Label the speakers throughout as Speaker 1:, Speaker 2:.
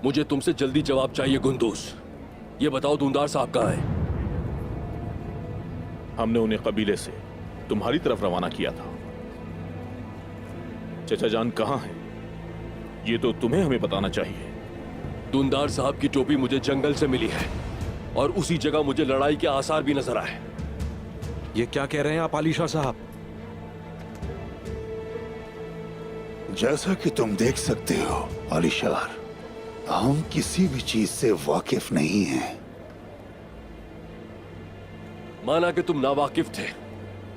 Speaker 1: मुझे तुमसे जल्दी जवाब चाहिए गुंदूस। ये बताओ धुंधार साहब कहाँ है?
Speaker 2: हमने उन्हें कबीले से तुम्हारी तरफ रवाना किया था। चचा जान कहाँ है, ये तो तुम्हें हमें बताना चाहिए।
Speaker 1: धुंधार साहब की टोपी मुझे जंगल से मिली है और उसी जगह मुझे लड़ाई के आसार भी नजर आए।
Speaker 3: ये क्या कह रहे हैं आप आलीशाह साहब?
Speaker 4: जैसा कि तुम देख सकते हो आलिशार, हम किसी भी चीज से वाकिफ नहीं हैं।
Speaker 1: माना कि तुम नावाकिफ थे,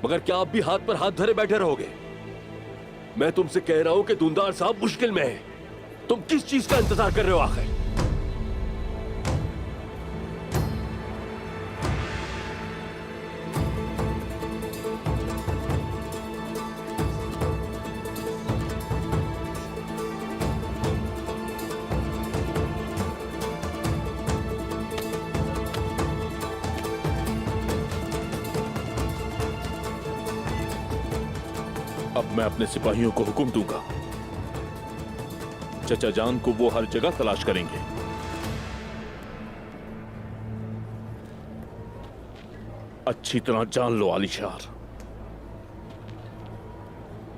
Speaker 1: मगर क्या आप भी हाथ पर हाथ धरे बैठे रहोगे? मैं तुमसे कह रहा हूं कि धुंधार साहब मुश्किल में है। तुम किस चीज का इंतजार कर रहे हो आखिर?
Speaker 2: अब मैं अपने सिपाहियों को हुक्म दूंगा, चचा जान को वो हर जगह तलाश करेंगे। अच्छी तरह जान लो आलिशार,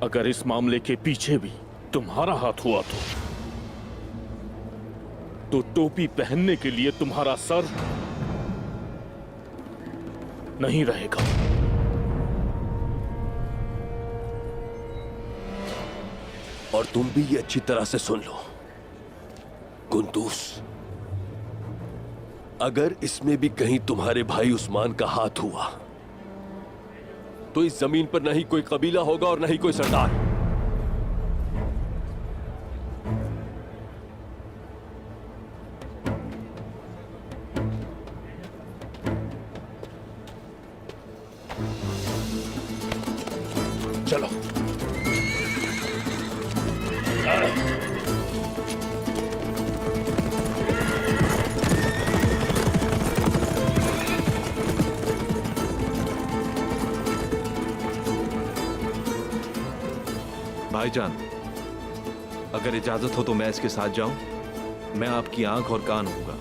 Speaker 2: अगर इस मामले के पीछे भी तुम्हारा हाथ हुआ तो टोपी पहनने के लिए तुम्हारा सर नहीं रहेगा।
Speaker 1: और तुम भी ये अच्छी तरह से सुन लो गुंदूस, अगर इसमें भी कहीं तुम्हारे भाई उस्मान का हाथ हुआ तो इस जमीन पर न ही कोई कबीला होगा और न ही कोई सरदार। चलो
Speaker 3: भाईजान, अगर इजाजत हो तो मैं इसके साथ जाऊं? मैं आपकी आंख और कान होऊंगा।